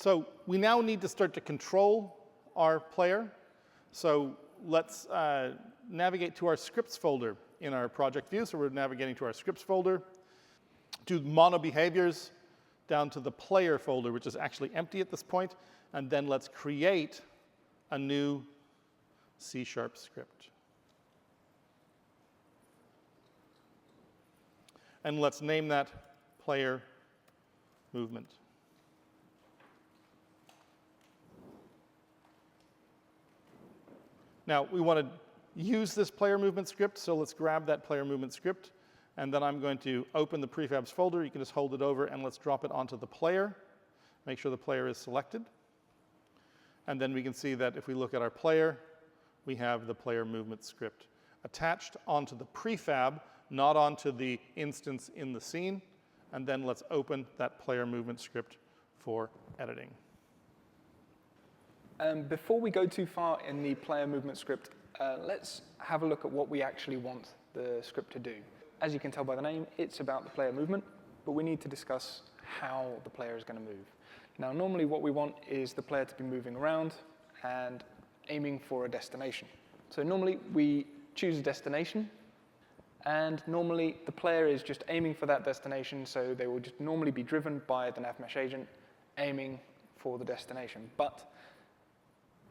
So we now need to start to control our player. So let's navigate to our scripts folder in our project view. So we're navigating to our scripts folder, to mono behaviors, down to the player folder, which is actually empty at this point. And then let's create a new C# script. And let's name that player movement. Now, we want to use this player movement script, so let's grab that player movement script. And then I'm going to open the prefabs folder. You can just hold it over, and let's drop it onto the player. Make sure the player is selected. And then we can see that if we look at our player, we have the player movement script attached onto the prefab, not onto the instance in the scene. And then let's open that player movement script for editing. Before we go too far in the player movement script, let's have a look at what we actually want the script to do. As you can tell by the name, it's about the player movement, but we need to discuss how the player is going to move. Now, normally what we want is the player to be moving around and aiming for a destination. So normally we choose a destination, and normally the player is just aiming for that destination, so they will just normally be driven by the NavMesh agent aiming for the destination. But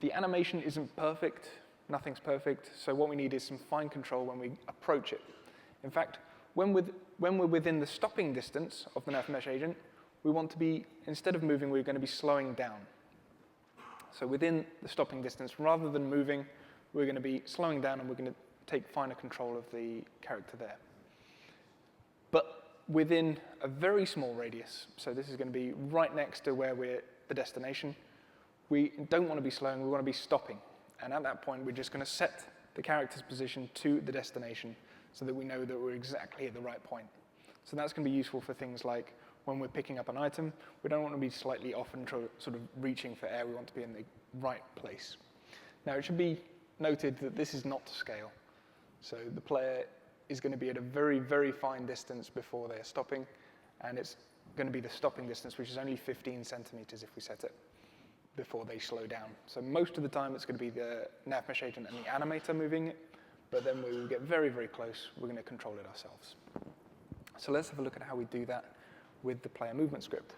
the animation isn't perfect, nothing's perfect, so what we need is some fine control when we approach it. In fact, when we're within the stopping distance of the NavMesh agent, we want to be, instead of moving, we're going to be slowing down. So within the stopping distance, rather than moving, we're going to be slowing down, and we're going to take finer control of the character there. But within a very small radius, so this is going to be right next to where we're the destination, we don't want to be slowing, we want to be stopping. And at that point, we're just going to set the character's position to the destination so that we know that we're exactly at the right point. So that's going to be useful for things like when we're picking up an item, we don't want to be slightly off and sort of reaching for air, we want to be in the right place. Now, it should be noted that this is not to scale. So the player is going to be at a very, very fine distance before they're stopping, and it's going to be the stopping distance, which is only 15 centimeters if we set it before they slow down. So most of the time, it's going to be the NavMesh agent and the animator moving it, but then when we get very, very close, we're going to control it ourselves. So let's have a look at how we do that with the player movement script.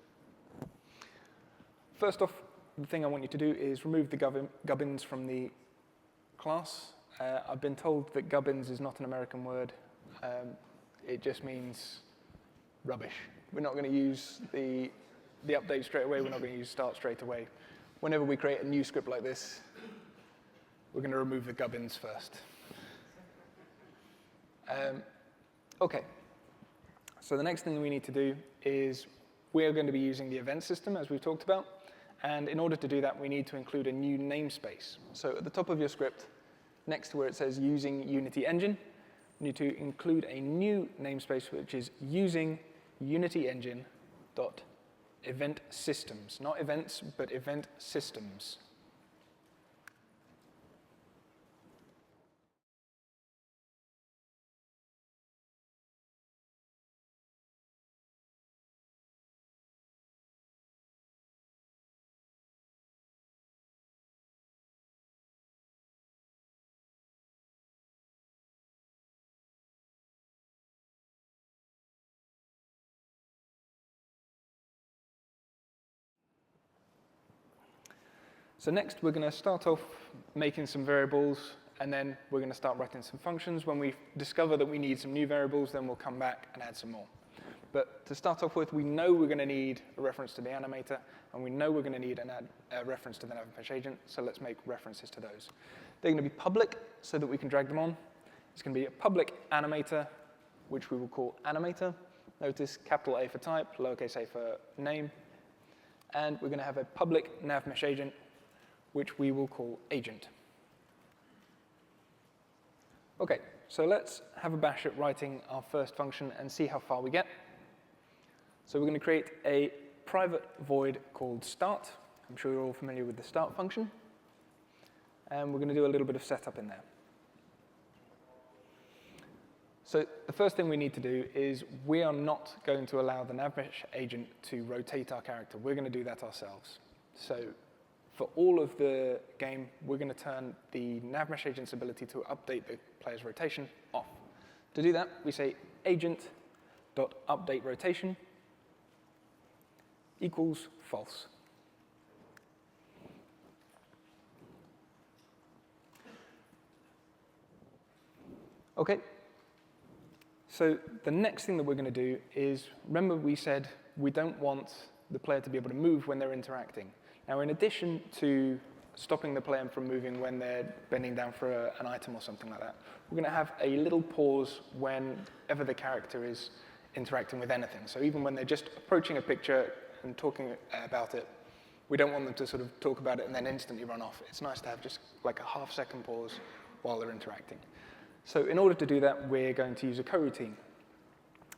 First off, the thing I want you to do is remove the gubbins from the class. I've been told that gubbins is not an American word. It just means rubbish. We're not going to use the update straight away. We're not going to use start straight away. Whenever we create a new script like this, we're going to remove the gubbins first. OK. So the next thing we need to do is we're going to be using the event system, as we've talked about. And in order to do that, we need to include a new namespace. So at the top of your script, next to where it says using Unity Engine, you need to include a new namespace, which is using Unity Engine dot event systems. Not events, but event systems. So next, we're going to start off making some variables, and then we're going to start writing some functions. When we discover that we need some new variables, then we'll come back and add some more. But to start off with, we know we're going to need a reference to the animator, and we know we're going to need a reference to the NavMesh agent, so let's make references to those. They're going to be public, so that we can drag them on. It's going to be a public animator, which we will call animator. Notice capital A for type, lowercase a for name. And we're going to have a public NavMesh agent, which we will call agent. OK, so let's have a bash at writing our first function and see how far we get. So we're going to create a private void called start. I'm sure you're all familiar with the start function. And we're going to do a little bit of setup in there. So the first thing we need to do is we are not going to allow the NavMesh agent to rotate our character. We're going to do that ourselves. So for all of the game, we're going to turn the NavMesh agent's ability to update the player's rotation off. To do that, we say agent.updateRotation equals false. OK. So the next thing that we're going to do is, remember we said we don't want the player to be able to move when they're interacting. Now, in addition to stopping the player from moving when they're bending down for an item or something like that, we're going to have a little pause whenever the character is interacting with anything. So even when they're just approaching a picture and talking about it, we don't want them to sort of talk about it and then instantly run off. It's nice to have just like a half-second pause while they're interacting. So in order to do that, we're going to use a coroutine.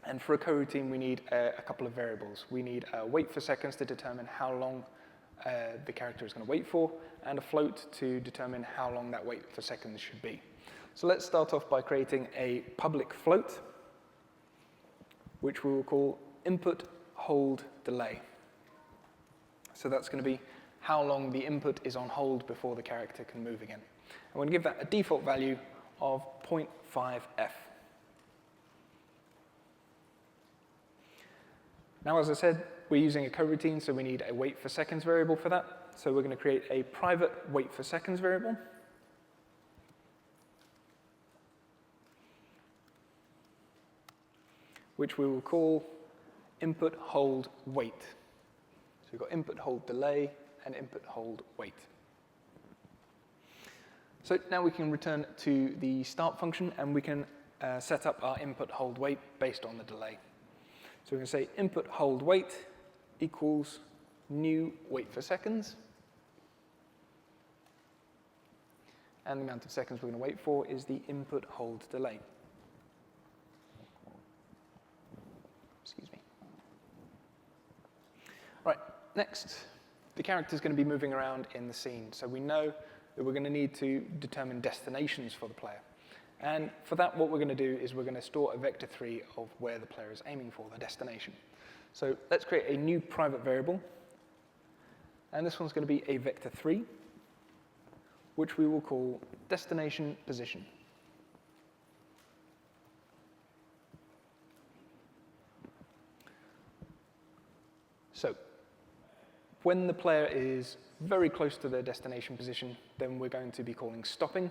And for a coroutine, we need a couple of variables. We need a wait for seconds to determine how long the character is going to wait for, and a float to determine how long that wait for seconds should be. So let's start off by creating a public float, which we will call input hold delay. So that's going to be how long the input is on hold before the character can move again. I'm going to give that a default value of 0.5f. Now, as I said, we're using a coroutine, so we need a wait for seconds variable for that. So we're going to create a private wait for seconds variable. Which we will call input hold wait. So we've got input hold delay and input hold wait. So now we can return to the start function, and we can set up our input hold wait based on the delay. So we can say input hold wait equals new wait for seconds. And the amount of seconds we're going to wait for is the input hold delay. Excuse me. Right, next, the character is going to be moving around in the scene. So we know that we're going to need to determine destinations for the player. And for that, what we're going to do is we're going to store a vector 3 of where the player is aiming for, the destination. So let's create a new private variable. And this one's going to be a vector 3, which we will call destination position. So when the player is very close to their destination position, then we're going to be calling stopping,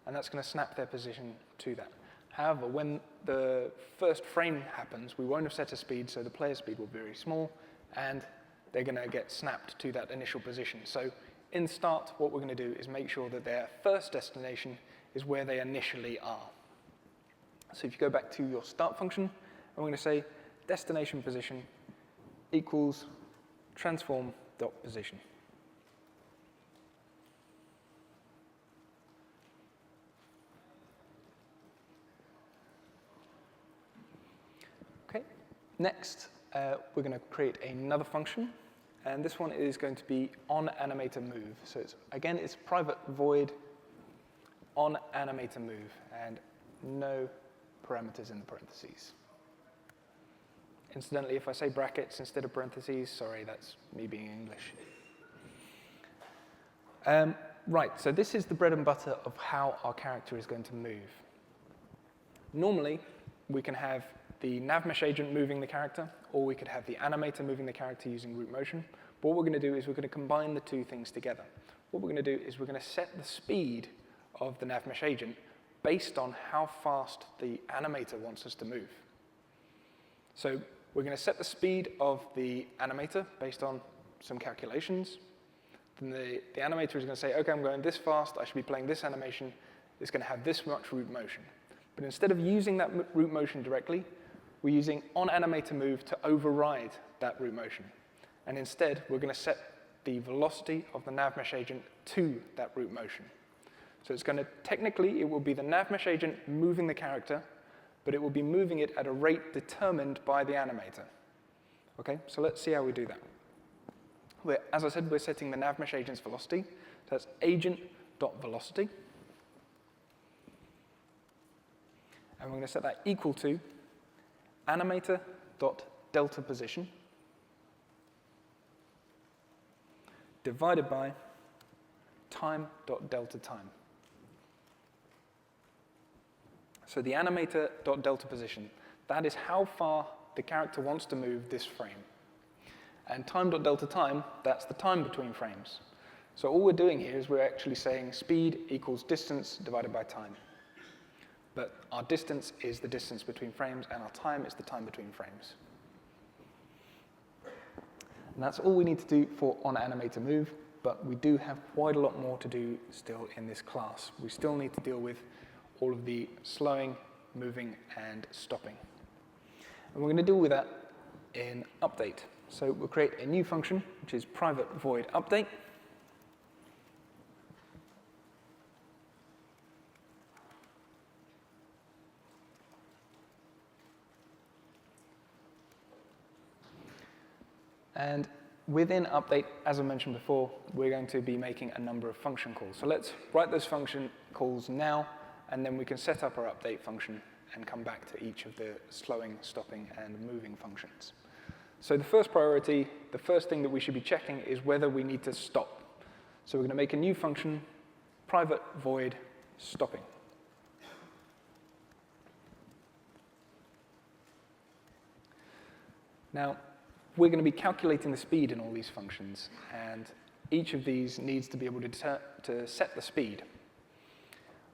and that's going to snap their position to that. However, when the first frame happens, we won't have set a speed, so the player's speed will be very small, and they're going to get snapped to that initial position. So in start, what we're going to do is make sure that their first destination is where they initially are. So if you go back to your start function, and we're going to say destination position equals transform.position. Okay, next we're going to create another function, and this one is going to be onAnimatorMove. So again, it's private void onAnimatorMove, and no parameters in the parentheses. Incidentally, if I say brackets instead of parentheses, sorry, that's me being English. Right, so this is the bread and butter of how our character is going to move. Normally, we can have the NavMesh agent moving the character, or we could have the animator moving the character using root motion. But what we're going to do is we're going to combine the two things together. What we're going to do is we're going to set the speed of the NavMesh agent based on how fast the animator wants us to move. So we're going to set the speed of the animator based on some calculations. Then the animator is going to say, OK, I'm going this fast. I should be playing this animation. It's going to have this much root motion. But instead of using that root motion directly, we're using onAnimatorMove to override that root motion. And instead, we're going to set the velocity of the NavMesh agent to that root motion. So it's going to, technically, it will be the NavMesh agent moving the character, but it will be moving it at a rate determined by the animator. OK, so let's see how we do that. As I said, we're setting the NavMesh agent's velocity. So that's agent.velocity. And we're going to set that equal to animator.delta position divided by time.delta time. So the animator.delta position, that is how far the character wants to move this frame. And time.delta time, that's the time between frames. So all we're doing here is we're actually saying speed equals distance divided by time. But our distance is the distance between frames, and our time is the time between frames. And that's all we need to do for onAnimatorMove, but we do have quite a lot more to do still in this class. We still need to deal with all of the slowing, moving, and stopping. And we're going to deal with that in update. So we'll create a new function, which is private void update. And within update, as I mentioned before, we're going to be making a number of function calls. So let's write those function calls now, and then we can set up our update function and come back to each of the slowing, stopping, and moving functions. So the first priority, the first thing that we should be checking is whether we need to stop. So we're going to make a new function, private void stopping. Now, we're going to be calculating the speed in all these functions, and each of these needs to be able to set the speed.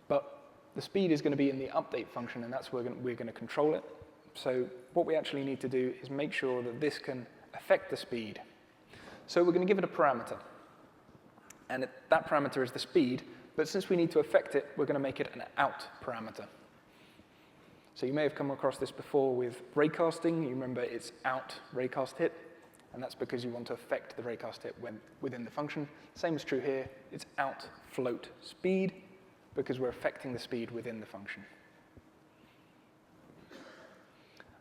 But the speed is going to be in the update function, and that's where we're going to control it. So what we actually need to do is make sure that this can affect the speed. So we're going to give it a parameter, and that parameter is the speed, but since we need to affect it, we're going to make it an out parameter. So you may have come across this before with raycasting. You remember it's out raycast hit, and that's because you want to affect the raycast hit within the function. Same is true here. It's out float speed because we're affecting the speed within the function.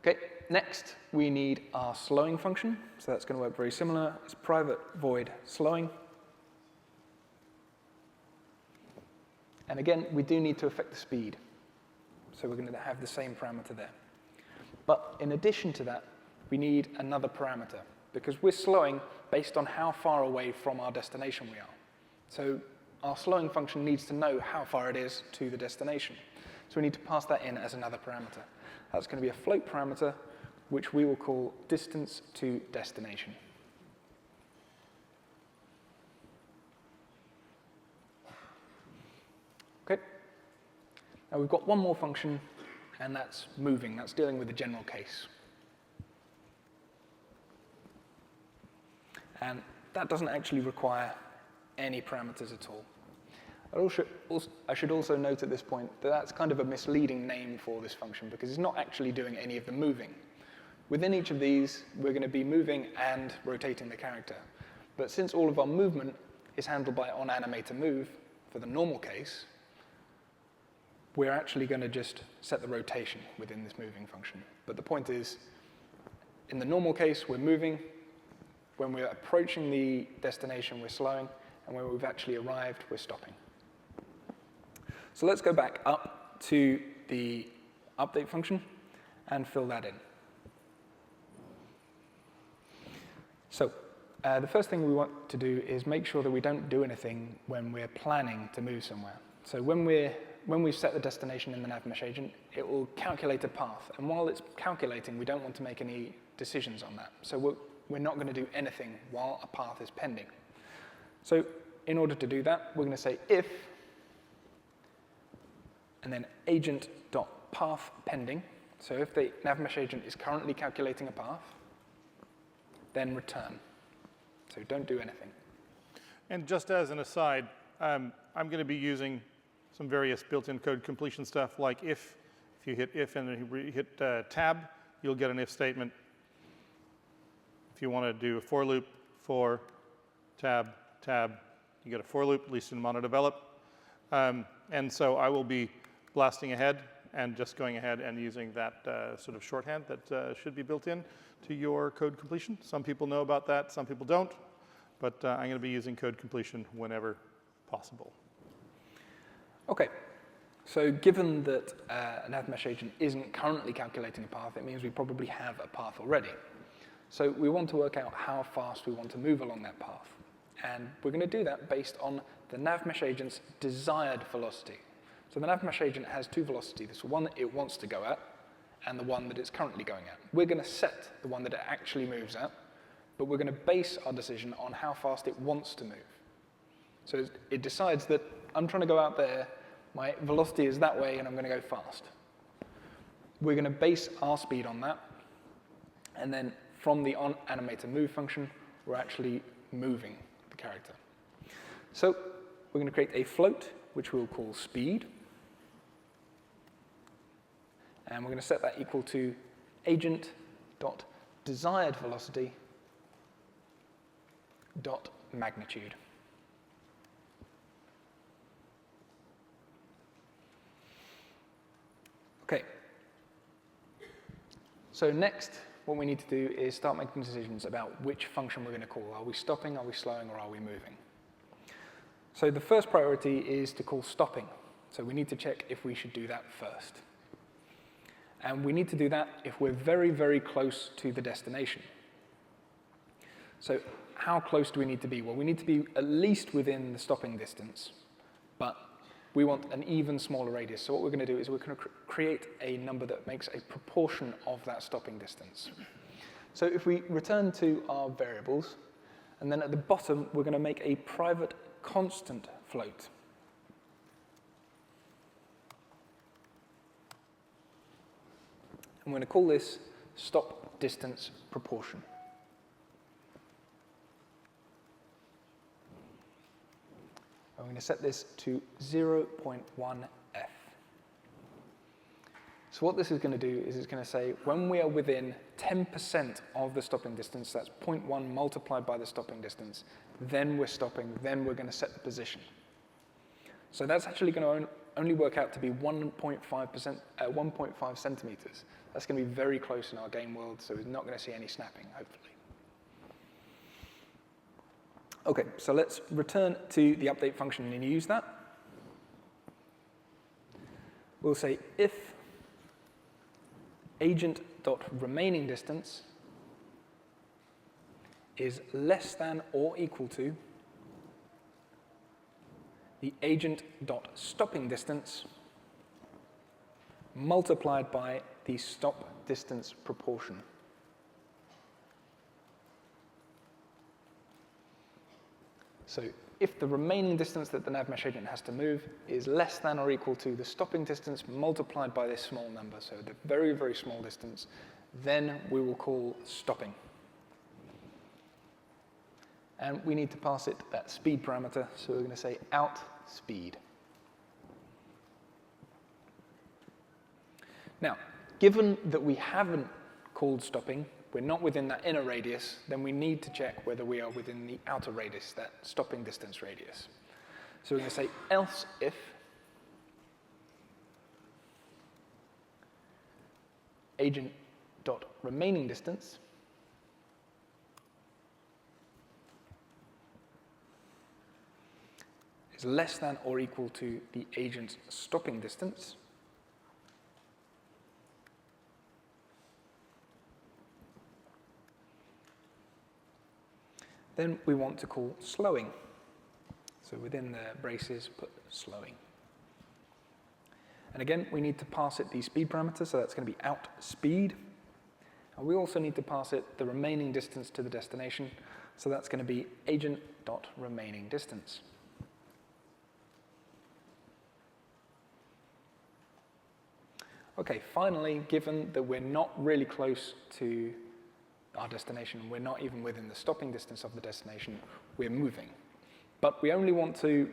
Okay, next we need our slowing function. So that's going to work very similar. It's private void slowing. And again, we do need to affect the speed. So we're going to have the same parameter there. But in addition to that, we need another parameter, because we're slowing based on how far away from our destination we are. So our slowing function needs to know how far it is to the destination. So we need to pass that in as another parameter. That's going to be a float parameter, which we will call distance to destination. Okay. Now we've got one more function, and that's moving. That's dealing with the general case. And that doesn't actually require any parameters at all. I should also note at this point that that's kind of a misleading name for this function, because it's not actually doing any of the moving. Within each of these, we're going to be moving and rotating the character. But since all of our movement is handled by onAnimatorMove for the normal case, we're actually going to just set the rotation within this moving function. But the point is, in the normal case, we're moving. When we're approaching the destination, we're slowing. And when we've actually arrived, we're stopping. So let's go back up to the update function and fill that in. So the first thing we want to do is make sure that we don't do anything when we're planning to move somewhere. So when we set the destination in the NavMesh agent, it will calculate a path. And while it's calculating, we don't want to make any decisions on that. So we're not going to do anything while a path is pending. So in order to do that, we're going to say if, and then agent.pathPending. So if the NavMesh agent is currently calculating a path, then return. So don't do anything. And just as an aside, I'm going to be using some various built-in code completion stuff, like if you hit if and then you hit tab, you'll get an if statement. If you want to do a for loop, for, tab, you get a for loop, at least in monodevelop. And so I will be blasting ahead and just going ahead and using that sort of shorthand that should be built in to your code completion. Some people know about that, some people don't. But I'm going to be using code completion whenever possible. OK. So given that a NavMesh agent isn't currently calculating a path, it means we probably have a path already. So we want to work out how fast we want to move along that path. And we're going to do that based on the NavMesh agent's desired velocity. So the NavMesh agent has two velocities, the one that it wants to go at and the one that it's currently going at. We're going to set the one that it actually moves at, but we're going to base our decision on how fast it wants to move. So it decides that I'm trying to go out there, my velocity is that way, and I'm going to go fast. We're going to base our speed on that, and then from the onAnimatorMove function, we're actually moving the character. So we're going to create a float, which we'll call speed. And we're going to set that equal to agent.desiredVelocity.magnitude. Okay. So next, what we need to do is start making decisions about which function we're going to call. Are we stopping, are we slowing, or are we moving? So the first priority is to call stopping. So we need to check if we should do that first. And we need to do that if we're very, very close to the destination. So how close do we need to be? Well, we need to be at least within the stopping distance, but we want an even smaller radius. So what we're going to do is we're going to create a number that makes a proportion of that stopping distance. So if we return to our variables, and then at the bottom, we're going to make a private constant float. I'm going to call this stop distance proportion. I'm going to set this to 0.1f. So what this is going to do is it's going to say when we are within 10% of the stopping distance, that's 0.1 multiplied by the stopping distance, then we're stopping, then we're going to set the position. So that's actually going to only work out to be 1.5 centimeters. That's going to be very close in our game world, so we're not going to see any snapping, hopefully. OK, so let's return to the update function and use that. We'll say if agent.remaining distance is less than or equal to the agent.stopping distance multiplied by the stop distance proportion. So if the remaining distance that the NavMesh agent has to move is less than or equal to the stopping distance multiplied by this small number, so the very, very small distance, then we will call stopping. And we need to pass it that speed parameter, so we're going to say out speed. Now, given that we haven't called stopping, we're not within that inner radius, then we need to check whether we are within the outer radius, that stopping distance radius. So we're going to say else if agent.remaining distance is less than or equal to the agent's stopping distance, then we want to call slowing. So within the braces, put slowing. And again, we need to pass it the speed parameter, so that's going to be out speed. And we also need to pass it the remaining distance to the destination, so that's going to be agent.remaining distance. Okay, finally, given that we're not really close to our destination, we're not even within the stopping distance of the destination, we're moving. But we only want to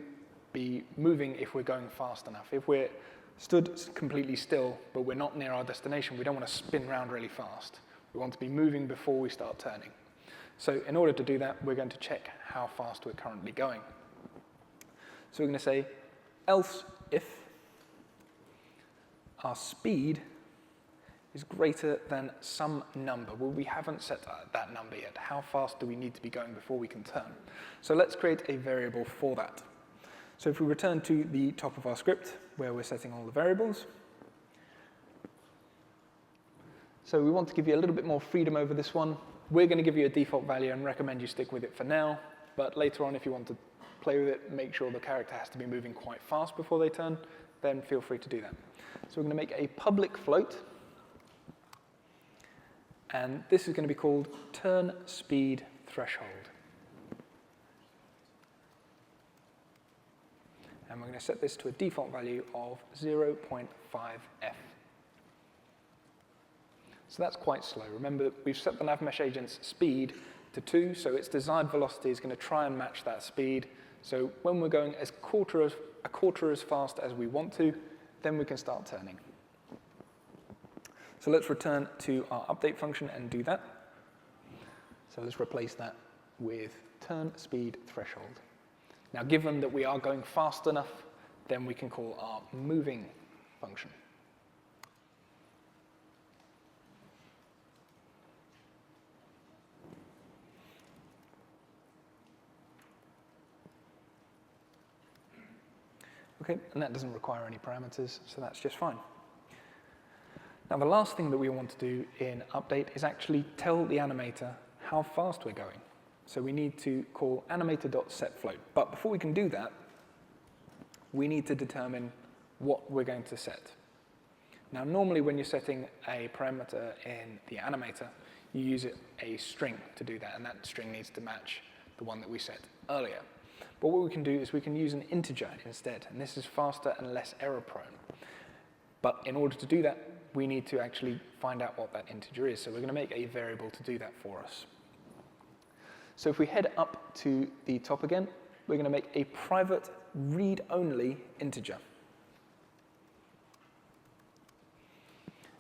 be moving if we're going fast enough. If we're stood completely still, but we're not near our destination, we don't want to spin around really fast. We want to be moving before we start turning. So in order to do that, we're going to check how fast we're currently going. So we're going to say else if our speed is greater than some number. Well, we haven't set that number yet. How fast do we need to be going before we can turn? So let's create a variable for that. So if we return to the top of our script, where we're setting all the variables, so we want to give you a little bit more freedom over this one. We're going to give you a default value and recommend you stick with it for now. But later on, if you want to play with it, make sure the character has to be moving quite fast before they turn, then feel free to do that. So we're going to make a public float. And this is going to be called turn speed threshold. And we're going to set this to a default value of 0.5f. So that's quite slow. Remember, we've set the NavMesh agent's speed to 2, so its desired velocity is going to try and match that speed. So when we're going a quarter as fast as we want to, then we can start turning. So let's return to our update function and do that. So let's replace that with turn speed threshold. Now, given that we are going fast enough, then we can call our moving function. Okay, and that doesn't require any parameters, so that's just fine. Now, the last thing that we want to do in update is actually tell the animator how fast we're going. So we need to call animator.setFloat. But before we can do that, we need to determine what we're going to set. Now, normally when you're setting a parameter in the animator, you use a string to do that, and that string needs to match the one that we set earlier. But what we can do is we can use an integer instead, and this is faster and less error-prone. But in order to do that, we need to actually find out what that integer is. So we're going to make a variable to do that for us. So if we head up to the top again, we're going to make a private read-only integer.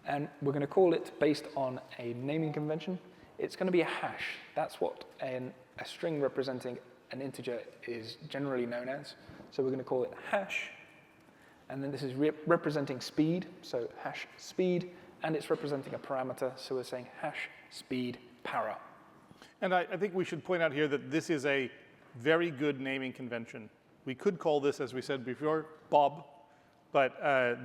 And we're going to call it based on a naming convention. It's going to be a hash. That's what a string representing an integer is generally known as. So we're going to call it hash. And then this is representing speed, so hash speed. And it's representing a parameter, so we're saying hash speed para. And I think we should point out here that this is a very good naming convention. We could call this, as we said before, Bob, but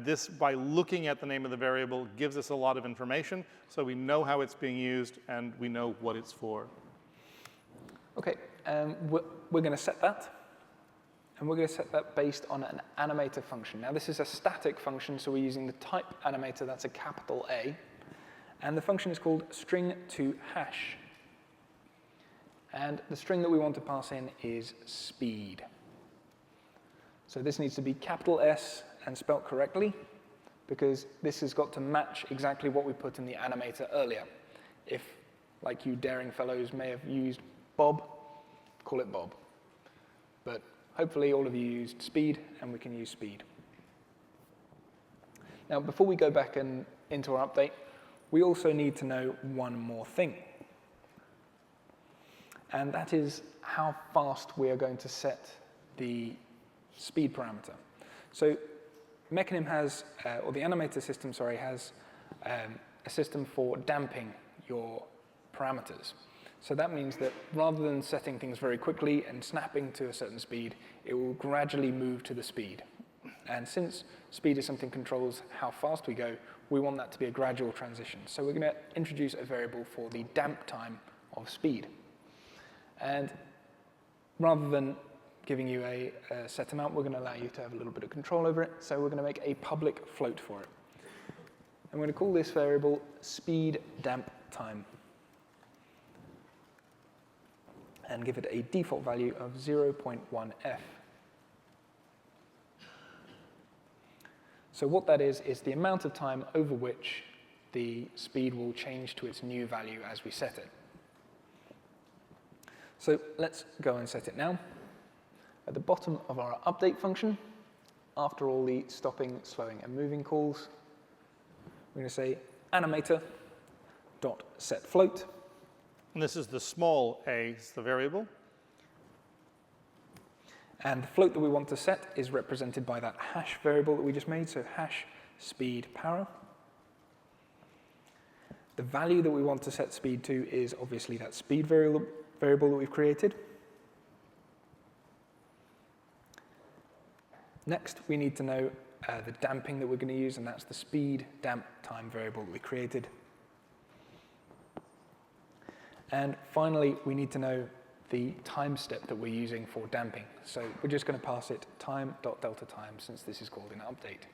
this, by looking at the name of the variable, gives us a lot of information, so we know how it's being used and we know what it's for. Okay, we're going to set that, and we're going to set that based on an animator function. Now, this is a static function, so we're using the type animator, that's a capital A, and the function is called string to hash. And the string that we want to pass in is speed. So this needs to be capital S and spelt correctly, because this has got to match exactly what we put in the animator earlier. If, like you daring fellows may have used Bob, call it Bob. But hopefully all of you used speed, and we can use speed. Now, before we go back into our update, we also need to know one more thing. And that is how fast we are going to set the speed parameter. So Mechanim has, or the animator system, sorry, has a system for damping your parameters. So that means that rather than setting things very quickly and snapping to a certain speed, it will gradually move to the speed. And since speed is something that controls how fast we go, we want that to be a gradual transition. So we're going to introduce a variable for the damp time of speed. And rather than giving you a set amount, we're going to allow you to have a little bit of control over it. So we're going to make a public float for it. And we're going to call this variable speed damp time. And give it a default value of 0.1f. So what that is the amount of time over which the speed will change to its new value as we set it. So let's go and set it now. At the bottom of our update function, after all the stopping, slowing, and moving calls, we're going to say animator.setFloat. And this is the small a, it's the variable. And the float that we want to set is represented by that hash variable that we just made, so hash speed para. The value that we want to set speed to is obviously that speed variable that we've created. Next, we need to know the damping that we're going to use, and that's the speed damp time variable that we created. And finally, we need to know the time step that we're using for damping. So we're just going to pass it time.delta time, since this is called an update.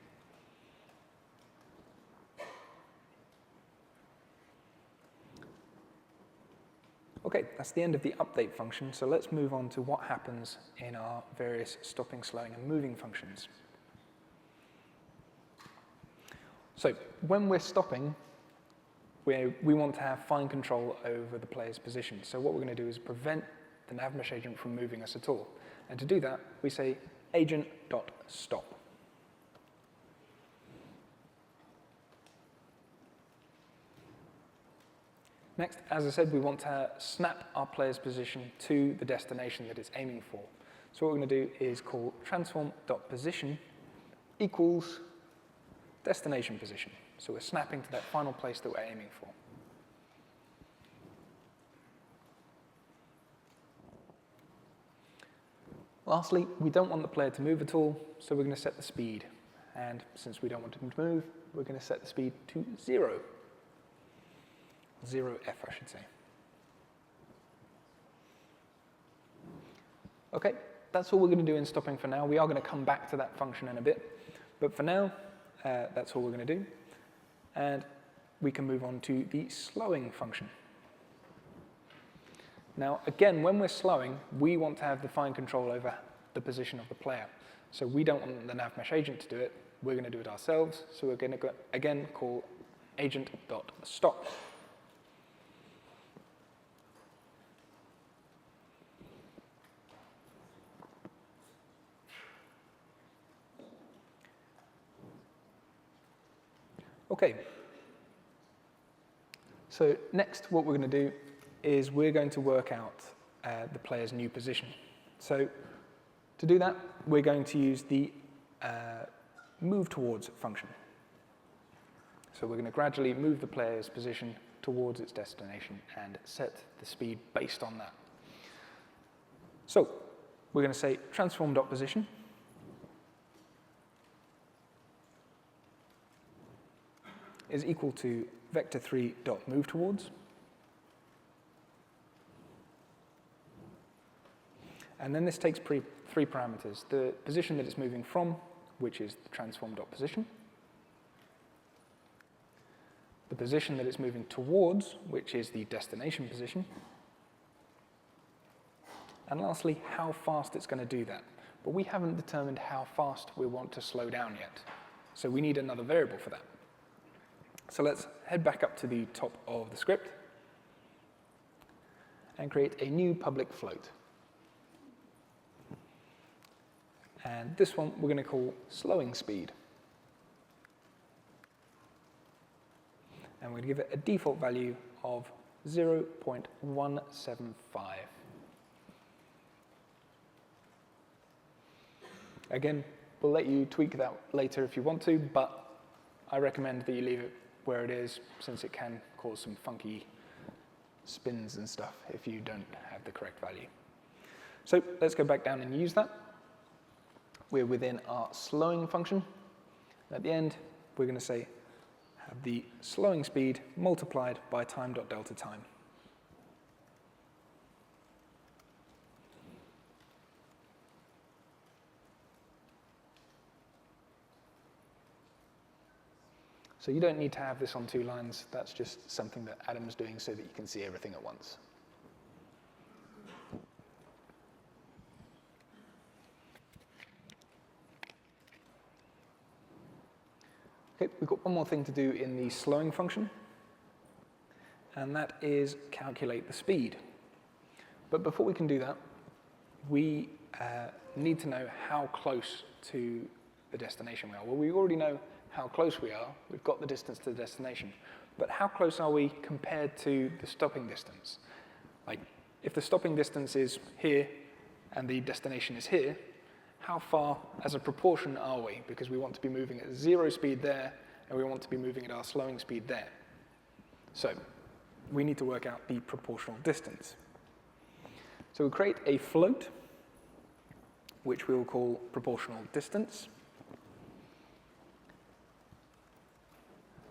Okay, that's the end of the update function, so let's move on to what happens in our various stopping, slowing, and moving functions. So when we're stopping, we want to have fine control over the player's position. So what we're going to do is prevent the NavMesh agent from moving us at all. And to do that, we say agent.stop. Next, as I said, we want to snap our player's position to the destination that it's aiming for. So what we're going to do is call transform.position equals destination position. So we're snapping to that final place that we're aiming for. Lastly, we don't want the player to move at all, so we're going to set the speed. And since we don't want him to move, we're going to set the speed to 0. 0f, I should say. Okay, that's all we're going to do in stopping for now. We are going to come back to that function in a bit. But for now, that's all we're going to do. And we can move on to the slowing function. Now, again, when we're slowing, we want to have the fine control over the position of the player. So we don't want the NavMesh agent to do it. We're going to do it ourselves. So we're going to, again, call agent.stop. Okay. So next, what we're going to do is we're going to work out the player's new position. So to do that, we're going to use the move towards function. So we're going to gradually move the player's position towards its destination and set the speed based on that. So we're going to say transform.position is equal to vector3.moveTowards. And then this takes three parameters: the position that it's moving from, which is the transform.position, the position that it's moving towards, which is the destination position, and lastly, how fast it's going to do that. But we haven't determined how fast we want to slow down yet, so we need another variable for that. So let's head back up to the top of the script and create a new public float. And this one we're going to call slowing speed. And we're going to give it a default value of 0.175. Again, we'll let you tweak that later if you want to, but I recommend that you leave it where it is, since it can cause some funky spins and stuff if you don't have the correct value. So let's go back down and use that. We're within our slowing function. At the end, we're going to say have the slowing speed multiplied by time.delta time. So you don't need to have this on 2 lines. That's just something that Adam's doing so that you can see everything at once. Okay, we've got one more thing to do in the slowing function, and that is calculate the speed. But before we can do that, we need to know how close to the destination we are. Well, we already know how close we are. We've got the distance to the destination. But how close are we compared to the stopping distance? Like, if the stopping distance is here and the destination is here, how far as a proportion are we? Because we want to be moving at 0 speed there, and we want to be moving at our slowing speed there. So we need to work out the proportional distance. So we'll create a float, which we will call proportional distance.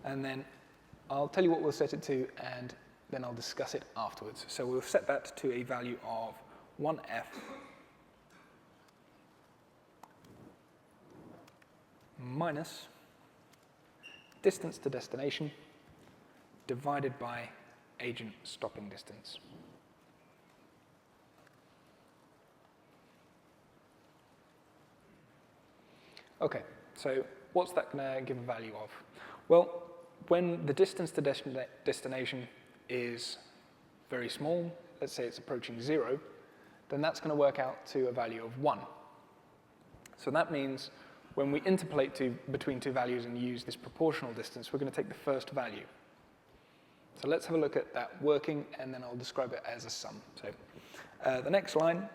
And then I'll tell you what we'll set it to, and then I'll discuss it afterwards. So we'll set that to a value of 1f minus distance to destination divided by agent stopping distance. Okay, so what's that going to give a value of? Well, when the distance to destination is very small, let's say it's approaching 0, then that's going to work out to a value of 1. So that means when we interpolate between two values and use this proportional distance, we're going to take the first value. So let's have a look at that working, and then I'll describe it as a sum. So the next line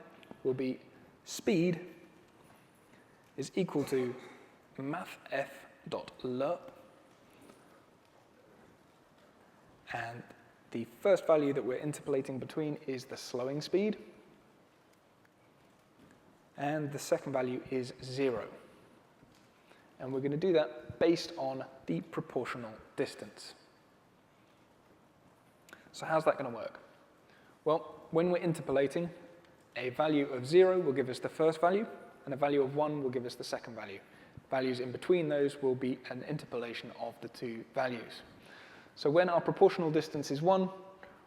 will be speed is equal to mathf.lerp, and the first value that we're interpolating between is the slowing speed, and the second value is 0. And we're going to do that based on the proportional distance. So how's that going to work? Well, when we're interpolating, a value of 0 will give us the first value, and a value of 1 will give us the second value. Values in between those will be an interpolation of the two values. So when our proportional distance is 1,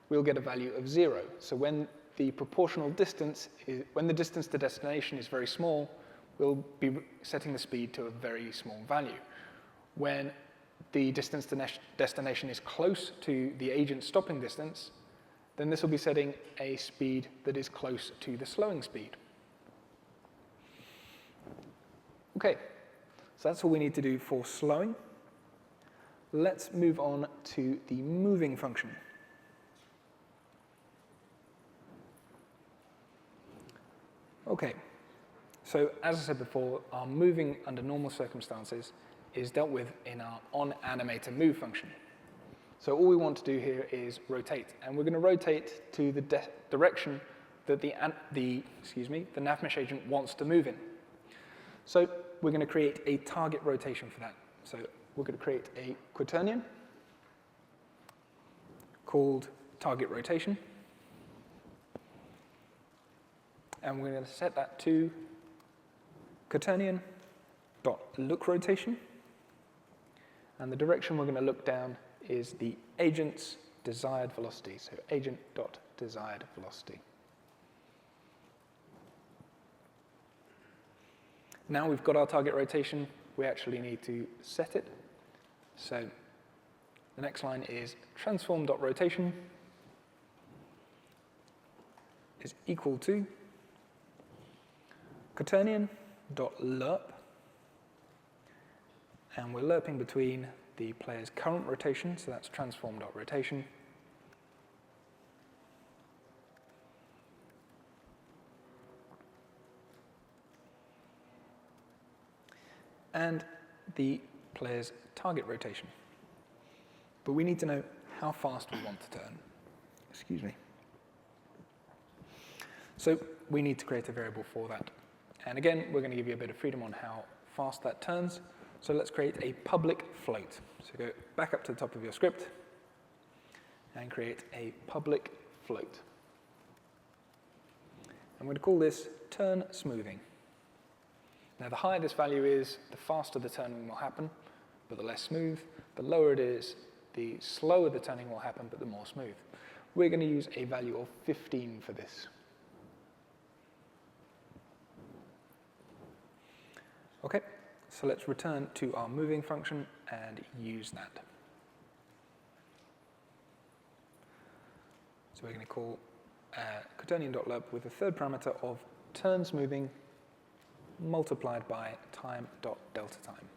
we'll get a value of 0. So when the proportional distance when the distance to destination is very small, we'll be setting the speed to a very small value. When the distance to destination is close to the agent stopping distance, then this will be setting a speed that is close to the slowing speed. Okay, so that's all we need to do for slowing. Let's move on to the moving function. Okay, so as I said before, our moving under normal circumstances is dealt with in our onAnimator move function. So all we want to do here is rotate, and we're going to rotate to the direction that the NavMesh agent wants to move in. So we're going to create a target rotation for that. So we're going to create a quaternion called target rotation, and we're going to set that to quaternion.lookRotation, and the direction we're going to look down is the agent's desired velocity, so agent.desired velocity. Now we've got our target rotation, we actually need to set it. So the next line is transform.rotation is equal to quaternion.lerp, and we're lerping between the player's current rotation, so that's transform.rotation, and the player's target rotation. But we need to know how fast we want to turn. Excuse me. So we need to create a variable for that. And again, we're going to give you a bit of freedom on how fast that turns. So let's create a public float. So go back up to the top of your script and create a public float. I'm going to call this turn smoothing. Now, the higher this value is, the faster the turning will happen, but the less smooth. The lower it is, the slower the turning will happen, but the more smooth. We're going to use a value of 15 for this. Okay, so let's return to our moving function and use that. So we're going to call quaternion.lerp with a third parameter of turn smoothing multiplied by time.delta time.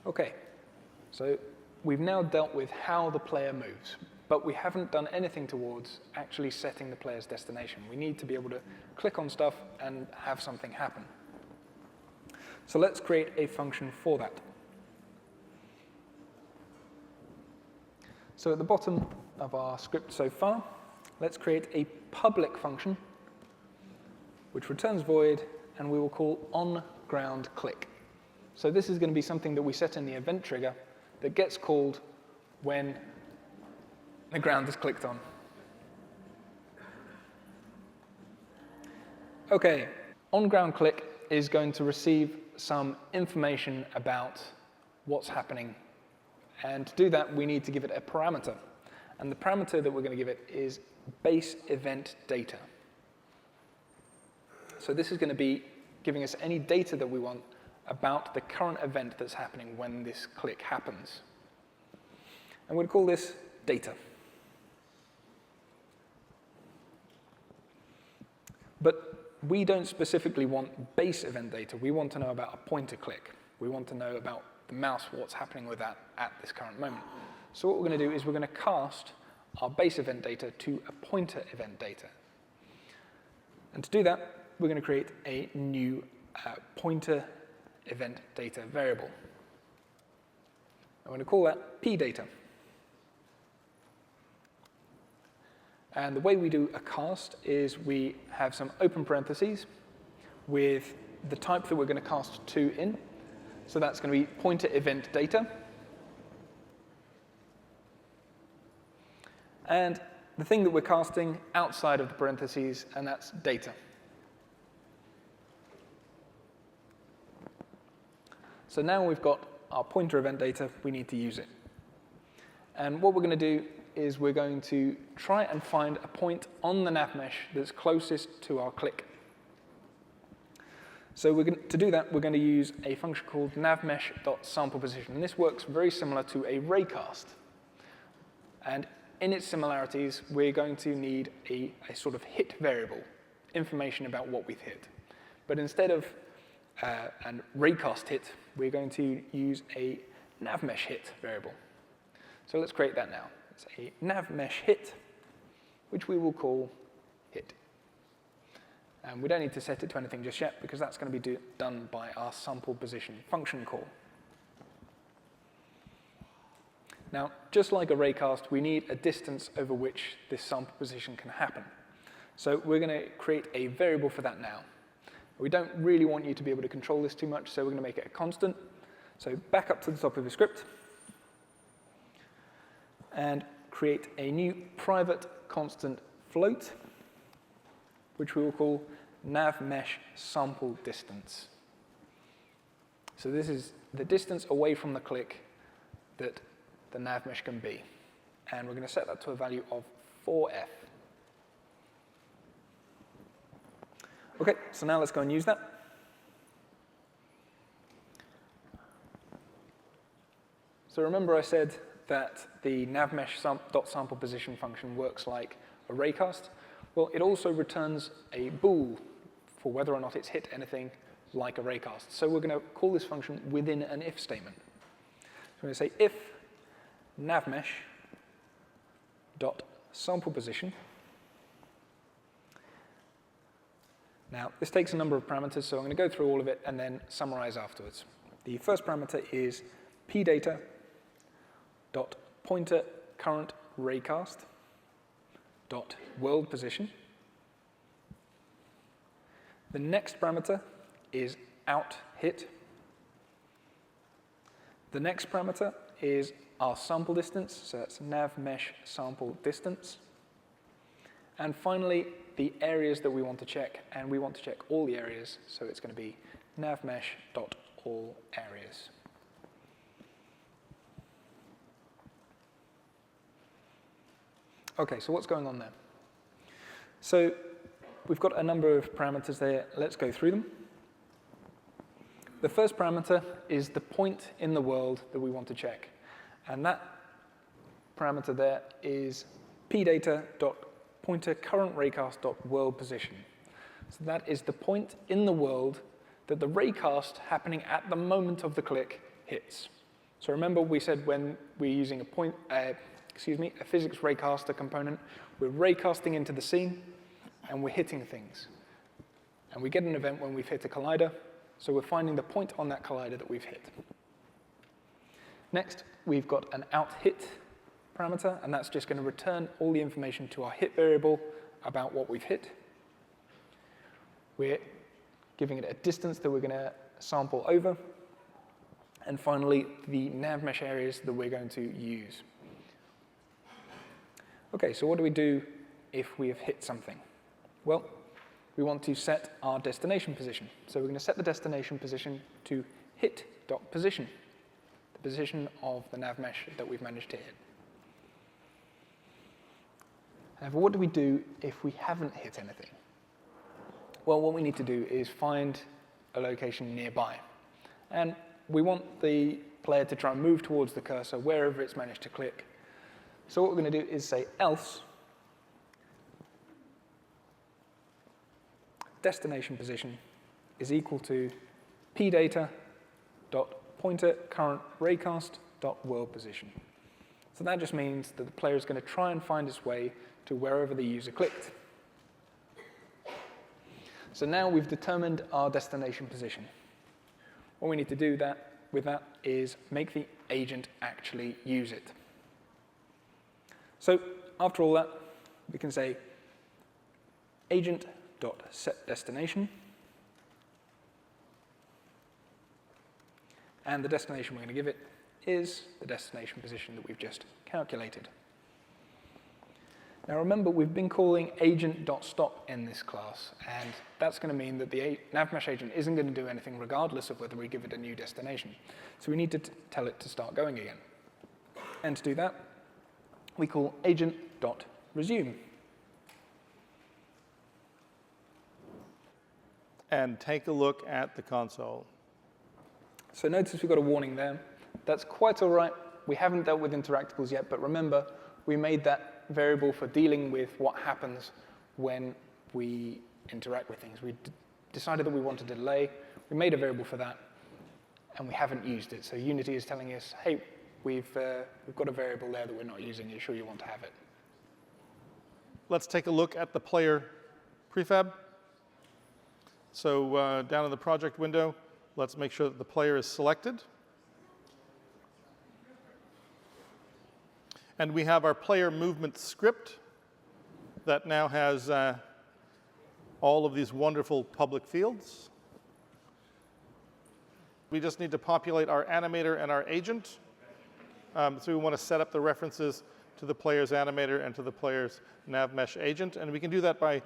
Okay, so we've now dealt with how the player moves, but we haven't done anything towards actually setting the player's destination. We need to be able to click on stuff and have something happen. So let's create a function for that. So at the bottom of our script so far, let's create a public function which returns void, and we will call onGroundClick. So this is going to be something that we set in the event trigger that gets called when the ground is clicked on. Okay, on-ground click is going to receive some information about what's happening. And to do that, we need to give it a parameter. And the parameter that we're going to give it is base event data. So this is going to be giving us any data that we want about the current event that's happening when this click happens. And we'll call this data. But we don't specifically want base event data. We want to know about a pointer click. We want to know about the mouse, what's happening with that at this current moment. So what we're going to do is we're going to cast our base event data to a pointer event data. And to do that, we're going to create a new pointer event data variable. I'm going to call that pdata. And the way we do a cast is we have some open parentheses with the type that we're going to cast to in. So that's going to be pointer event data. And the thing that we're casting outside of the parentheses, and that's data. So now we've got our pointer event data, we need to use it. And what we're going to do is we're going to try and find a point on the NavMesh that's closest to our click. So to do that, we're going to use a function called NavMesh.samplePosition. And this works very similar to a raycast. And in its similarities, we're going to need a sort of hit variable, information about what we've hit. But instead of a raycast hit, we're going to use a NavMesh hit variable. So let's create that now. It's a NavMesh hit, which we will call hit. And we don't need to set it to anything just yet, because that's going to be done by our sample position function call. Now, just like a raycast, we need a distance over which this sample position can happen. So we're going to create a variable for that now. We don't really want you to be able to control this too much, so we're going to make it a constant. So back up to the top of the script, and create a new private constant float, which we will call NavMesh sample distance. So this is the distance away from the click that the NavMesh can be. And we're going to set that to a value of 4f. OK, so now let's go and use that. So remember I said that the NavMesh.samplePosition function works like a raycast? Well, it also returns a bool for whether or not it's hit anything like a raycast. So we're going to call this function within an if statement. So we're going to say if NavMesh.samplePosition. Now, this takes a number of parameters, so I'm going to go through all of it and then summarize afterwards. The first parameter is pdata dot pointer current raycast dot world position. The next parameter is out hit. The next parameter is our sample distance, so that's NavMesh sample distance. And finally, the areas that we want to check, and we want to check all the areas, so it's going to be NavMesh.allAreas. OK, so what's going on there? So we've got a number of parameters there. Let's go through them. The first parameter is the point in the world that we want to check. And that parameter there is pdata.pointerCurrentRaycast.worldPosition. So that is the point in the world that the raycast happening at the moment of the click hits. So remember we said when we're using a physics raycaster component, we're raycasting into the scene and we're hitting things. And we get an event when we've hit a collider, so we're finding the point on that collider that we've hit. Next, we've got an out hit parameter, and that's just going to return all the information to our hit variable about what we've hit. We're giving it a distance that we're going to sample over. And finally, the NavMesh areas that we're going to use. Okay, so what do we do if we have hit something? Well, we want to set our destination position. So we're going to set the destination position to hit.position, the position of the NavMesh that we've managed to hit. However, what do we do if we haven't hit anything? Well, what we need to do is find a location nearby. And we want the player to try and move towards the cursor wherever it's managed to click. So what we're going to do is say else destination position is equal to pdata.pointer_current_raycast.world_position. So that just means that the player is going to try and find its way to wherever the user clicked. So now we've determined our destination position. What we need to do with that is make the agent actually use it. So after all that, we can say agent.setDestination, and the destination we're going to give it is the destination position that we've just calculated. Now remember, we've been calling agent.stop in this class, and that's going to mean that the NavMesh agent isn't going to do anything regardless of whether we give it a new destination. So we need to tell it to start going again. And to do that, we call agent.resume. And take a look at the console. So notice we've got a warning there. That's quite all right. We haven't dealt with interactables yet, but remember, we made that variable for dealing with what happens when we interact with things. We decided that we wanted a delay. We made a variable for that, and we haven't used it. So Unity is telling us, hey, we've got a variable there that we're not using. Are you sure you want to have it? Let's take a look at the player prefab. So down in the project window, let's make sure that the player is selected. And we have our player movement script that now has all of these wonderful public fields. We just need to populate our animator and our agent. So we want to set up the references to the player's animator and to the player's NavMesh agent. And we can do that by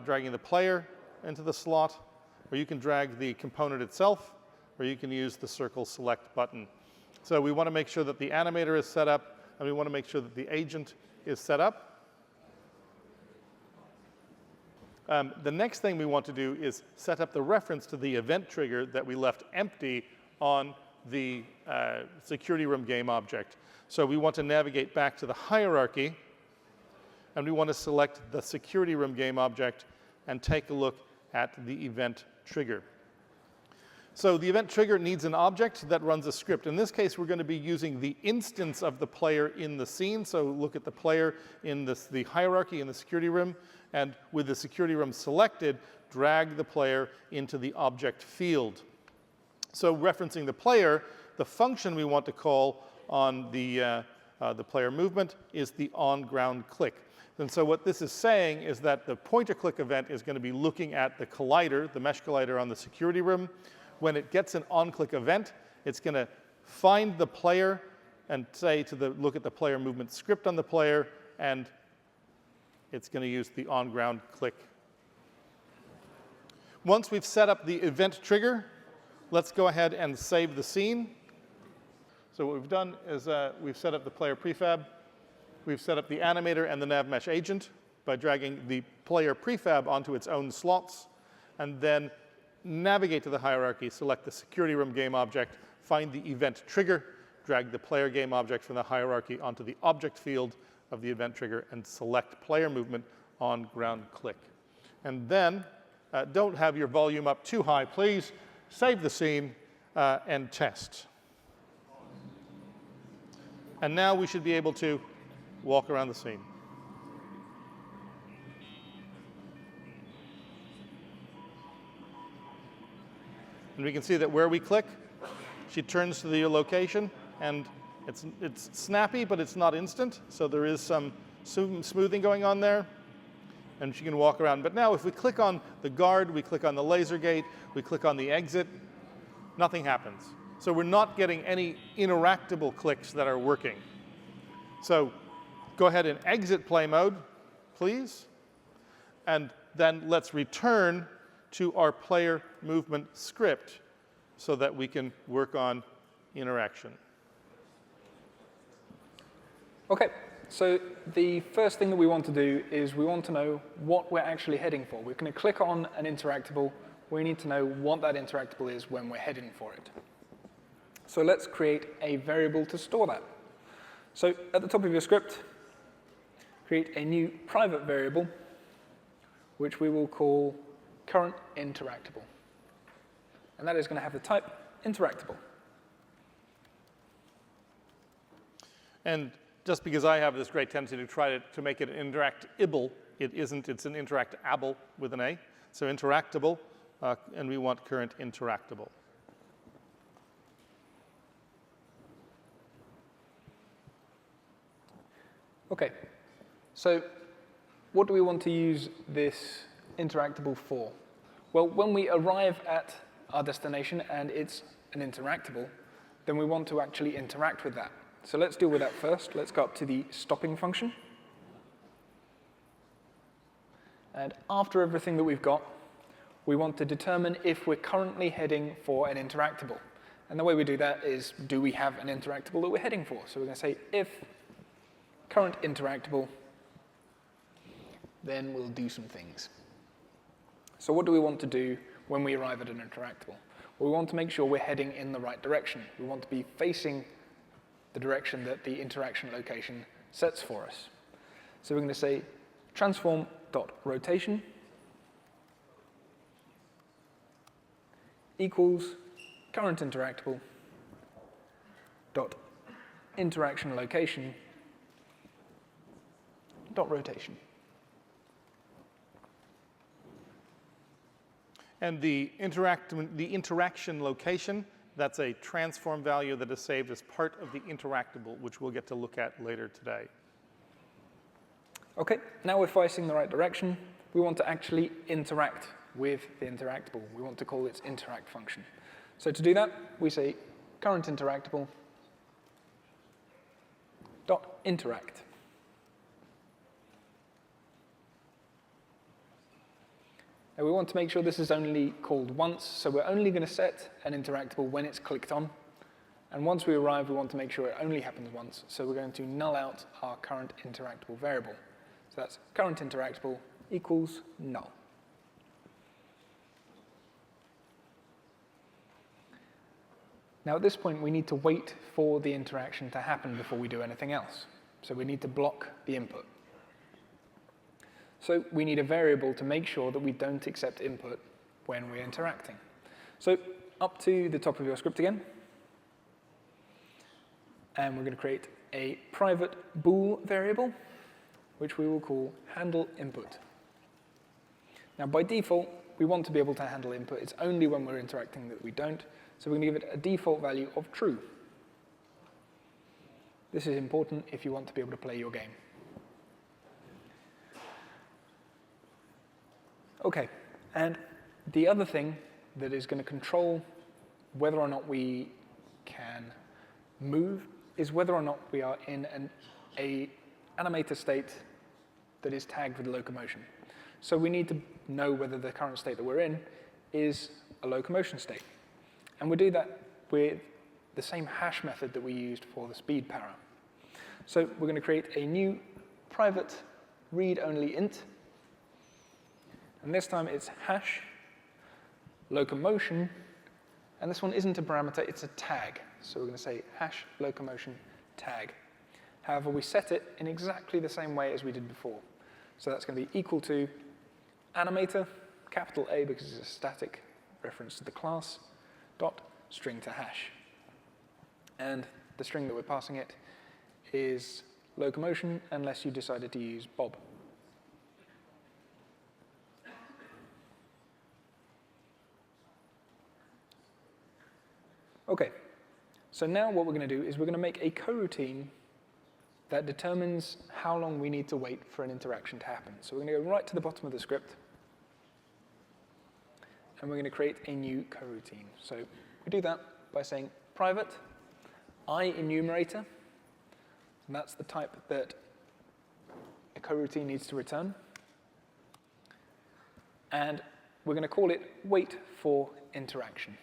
dragging the player into the slot, or you can drag the component itself, or you can use the circle select button. So we want to make sure that the animator is set up, and we want to make sure that the agent is set up. The next thing we want to do is set up the reference to the event trigger that we left empty on the security room game object. So we want to navigate back to the hierarchy, and we want to select the security room game object and take a look at the event trigger. So the event trigger needs an object that runs a script. In this case, we're going to be using the instance of the player in the scene. So look at the player in the hierarchy in the security room, and with the security room selected, drag the player into the object field. So referencing the player, the function we want to call on the player movement is the on-ground click. And so what this is saying is that the pointer click event is going to be looking at the collider, the mesh collider on the security room. When it gets an on-click event, it's going to find the player and say to look at the player movement script on the player, and it's going to use the on-ground click. Once we've set up the event trigger, let's go ahead and save the scene. So what we've done is we've set up the player prefab. We've set up the animator and the NavMesh agent by dragging the player prefab onto its own slots, and then navigate to the hierarchy, select the security room game object, find the event trigger, drag the player game object from the hierarchy onto the object field of the event trigger, and select player movement on ground click. And then, don't have your volume up too high, please. Save the scene and test. And now we should be able to walk around the scene. And we can see that where we click, she turns to the location, and it's snappy, but it's not instant. So there is some smoothing going on there, and she can walk around. But now if we click on the guard, we click on the laser gate, we click on the exit, nothing happens. So we're not getting any interactable clicks that are working. So go ahead and exit play mode, please. And then let's return to our player movement script so that we can work on interaction. Okay, so the first thing that we want to do is we want to know what we're actually heading for. We're going to click on an interactable. We need to know what that interactable is when we're heading for it. So let's create a variable to store that. So at the top of your script, create a new private variable, which we will call current interactable. And that is going to have the type interactable. And just because I have this great tendency to try to make it interactable, it isn't. It's an interactable with an A. So interactable, and we want current interactable. Okay, so what do we want to use this interactable for? Well, when we arrive at our destination and it's an interactable, then we want to actually interact with that. So let's deal with that first. Let's go up to the stopping function. And after everything that we've got, we want to determine if we're currently heading for an interactable. And the way we do that is, do we have an interactable that we're heading for? So we're going to say if current interactable, then we'll do some things. So what do we want to do when we arrive at an interactable? Well, we want to make sure we're heading in the right direction. We want to be facing the direction that the interaction location sets for us. So we're going to say transform.rotation equals current interactable dot interaction location dot rotation. And the interaction location, that's a transform value that is saved as part of the interactable, which we'll get to look at later today. Okay, now we're facing the right direction. We want to actually interact with the interactable. We want to call its interact function. So to do that, we say current interactable dot interact. Now we want to make sure this is only called once, so we're only going to set an interactable when it's clicked on. And once we arrive, we want to make sure it only happens once, so we're going to null out our current interactable variable. So that's current interactable equals null. Now at this point, we need to wait for the interaction to happen before we do anything else. So we need to block the input. So we need a variable to make sure that we don't accept input when we're interacting. So up to the top of your script again. And we're going to create a private bool variable, which we will call handle input. Now by default, we want to be able to handle input. It's only when we're interacting that we don't. So we're going to give it a default value of true. This is important if you want to be able to play your game. Okay, and the other thing that is going to control whether or not we can move is whether or not we are in an animator state that is tagged with locomotion. So we need to know whether the current state that we're in is a locomotion state. And we do that with the same hash method that we used for the speed para. So we're going to create a new private read-only int. And this time it's hash locomotion. And this one isn't a parameter, it's a tag. So we're going to say hash locomotion tag. However, we set it in exactly the same way as we did before. So that's going to be equal to animator, capital A because it's a static reference to the class, dot string to hash. And the string that we're passing it is locomotion unless you decided to use Bob. Okay, so now what we're going to do is we're going to make a coroutine that determines how long we need to wait for an interaction to happen. So we're going to go right to the bottom of the script, and we're going to create a new coroutine. So we do that by saying private I enumerator, and that's the type that a coroutine needs to return. And we're going to call it wait for interaction.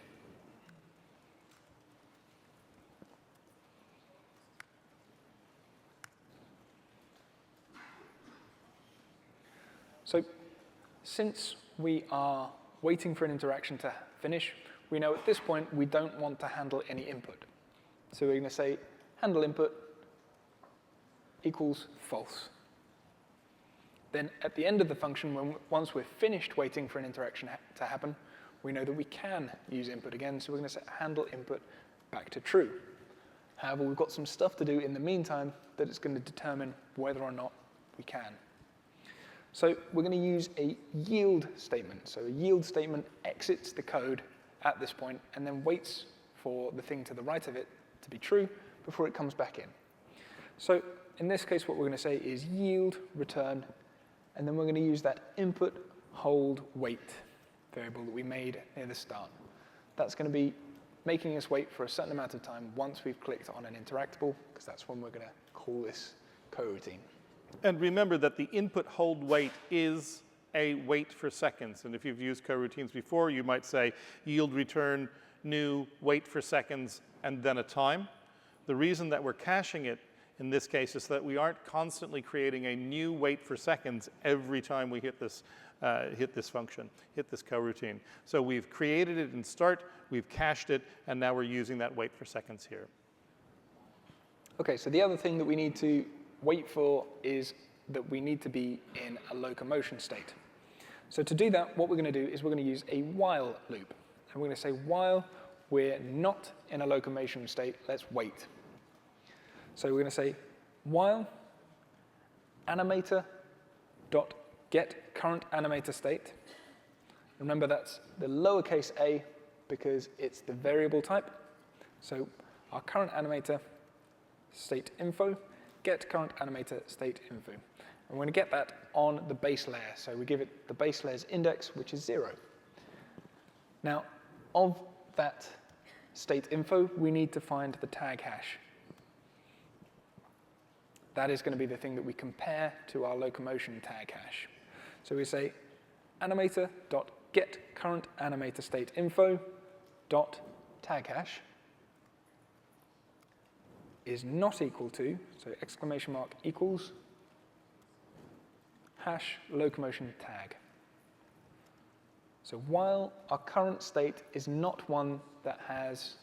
So since we are waiting for an interaction to finish, we know at this point we don't want to handle any input. So we're going to say handle input equals false. Then at the end of the function, once we're finished waiting for an interaction to happen, we know that we can use input again, so we're going to set handle input back to true. However, we've got some stuff to do in the meantime that is going to determine whether or not we can. So we're going to use a yield statement. So a yield statement exits the code at this point and then waits for the thing to the right of it to be true before it comes back in. So in this case, what we're going to say is yield return, and then we're going to use that input hold wait variable that we made near the start. That's going to be making us wait for a certain amount of time once we've clicked on an interactable, because that's when we're going to call this coroutine. And remember that the input hold wait is a wait for seconds. And if you've used coroutines before, you might say yield return new wait for seconds and then a time. The reason that we're caching it in this case is that we aren't constantly creating a new wait for seconds every time we hit this function, hit this coroutine. So we've created it in start, we've cached it, and now we're using that wait for seconds here. Okay, so the other thing that we need to wait for is that we need to be in a locomotion state. So to do that, what we're going to do is we're going to use a while loop. And we're going to say while we're not in a locomotion state, let's wait. So we're going to say while animator dot get current animator state. Remember, that's the lowercase a because it's the variable type. So our current animator state info, get current animator state info. And we're going to get that on the base layer. So we give it the base layer's index, which is 0. Now, of that state info, we need to find the tag hash. That is going to be the thing that we compare to our locomotion tag hash. So we say animator.get current animator state info dot tag hash is not equal to, so exclamation mark equals hash locomotion tag. So while our current state is not one that has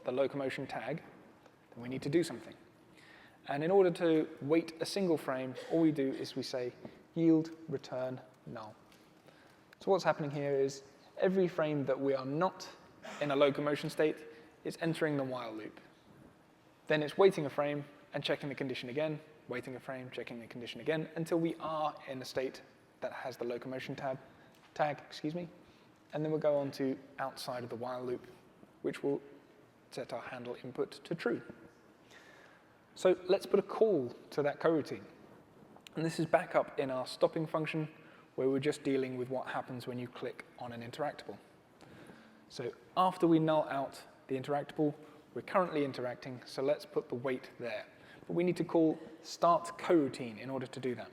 the locomotion tag, then we need to do something. And in order to wait a single frame, all we do is we say yield return null. So what's happening here is every frame that we are not in a locomotion state is entering the while loop. Then it's waiting a frame and checking the condition again, waiting a frame, checking the condition again, until we are in a state that has the locomotion tag, and then we'll go on to outside of the while loop, which will set our handle input to true. So let's put a call to that coroutine. And this is back up in our stopping function, where we're just dealing with what happens when you click on an interactable. So after we null out the interactable, we're currently interacting, so let's put the wait there. But we need to call start coroutine in order to do that.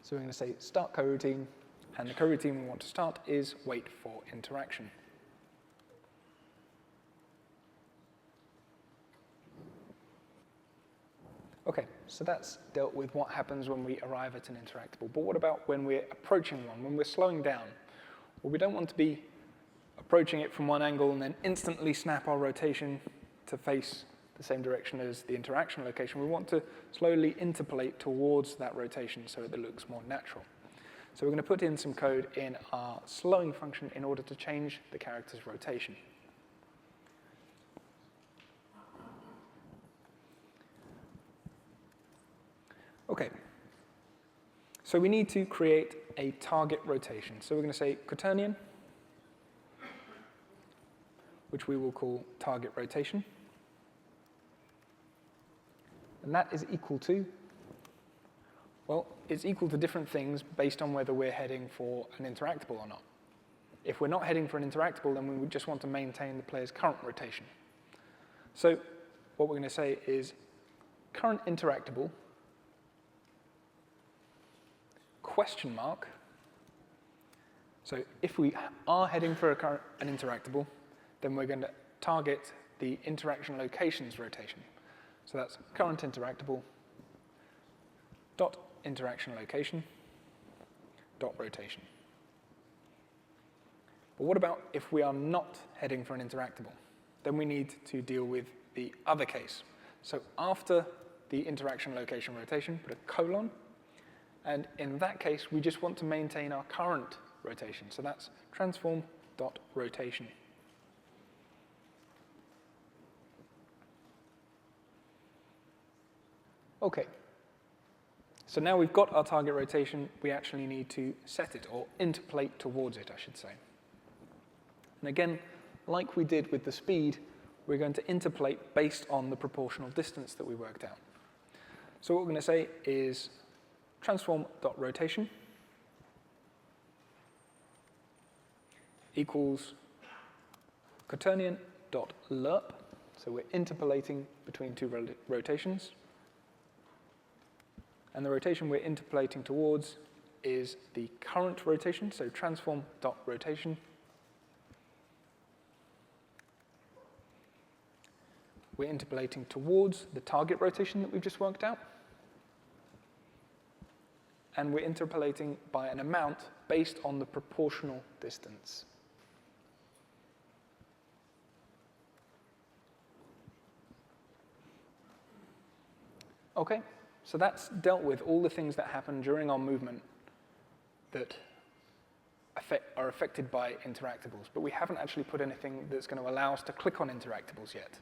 So we're going to say start coroutine, and the coroutine we want to start is wait for interaction. Okay, so that's dealt with what happens when we arrive at an interactable. But what about when we're approaching one, when we're slowing down? Well, we don't want to be approaching it from one angle and then instantly snap our rotation to face the same direction as the interaction location. We want to slowly interpolate towards that rotation so that it looks more natural. So we're going to put in some code in our slowing function in order to change the character's rotation. Okay, so we need to create a target rotation. So we're going to say quaternion, which we will call target rotation. And that is equal to, well, it's equal to different things based on whether we're heading for an interactable or not. If we're not heading for an interactable, then we would just want to maintain the player's current rotation. So what we're going to say is current interactable question mark. So if we are heading for an interactable, then we're going to target the interaction locations rotation. So that's current interactable dot interaction location dot rotation. But what about if we are not heading for an interactable? Then we need to deal with the other case. So after the interaction location rotation, put a colon, and in that case, we just want to maintain our current rotation. So that's transform.rotation. Okay. So now we've got our target rotation, we actually need to set it, or interpolate towards it, I should say. And again, like we did with the speed, we're going to interpolate based on the proportional distance that we worked out. So what we're going to say is transform.rotation equals quaternion.lerp. So we're interpolating between two rotations. And the rotation we're interpolating towards is the current rotation, so transform.rotation. We're interpolating towards the target rotation that we've just worked out. And we're interpolating by an amount based on the proportional distance. Okay, so that's dealt with all the things that happen during our movement that are affected by interactables. But we haven't actually put anything that's going to allow us to click on interactables yet.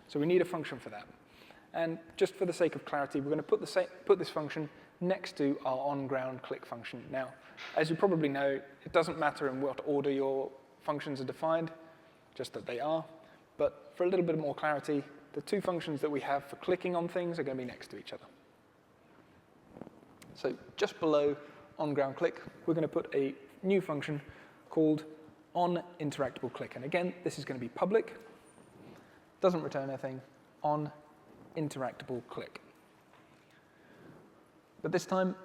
So we need a function for that. And just for the sake of clarity, we're going to put this function next to our on-ground click function. Now, as you probably know, it doesn't matter in what order your functions are defined, just that they are. But for a little bit more clarity, the two functions that we have for clicking on things are going to be next to each other. So just below on-ground click, we're going to put a new function called onInteractableClick. And again, this is going to be public. Doesn't return anything, on interactable click. But this time,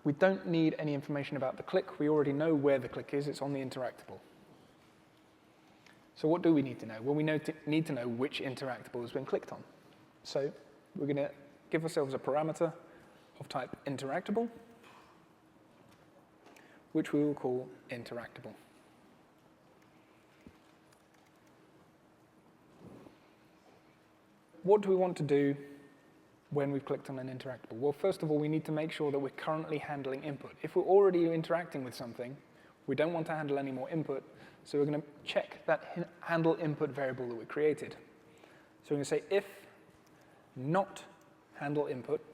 we don't need any information about the click. We already know where the click is. It's on the interactable. So what do we need to know? Well, we need to know which interactable has been clicked on. So we're going to give ourselves a parameter of type interactable, which we will call interactable. What do we want to do when we've clicked on an interactable? Well, first of all, we need to make sure that we're currently handling input. If we're already interacting with something, we don't want to handle any more input, so we're going to check that handle input variable that we created. So we're going to say if not handle input.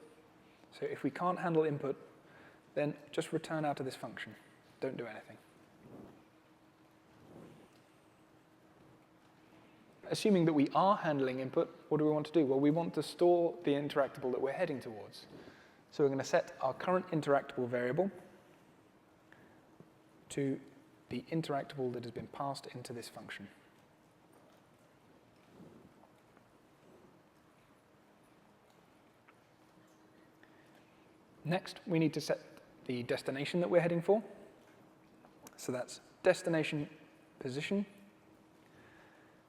So if we can't handle input, then just return out of this function. Don't do anything. Assuming that we are handling input, what do we want to do? Well, we want to store the interactable that we're heading towards. So we're going to set our current interactable variable to the interactable that has been passed into this function. Next, we need to set the destination that we're heading for. So that's destination position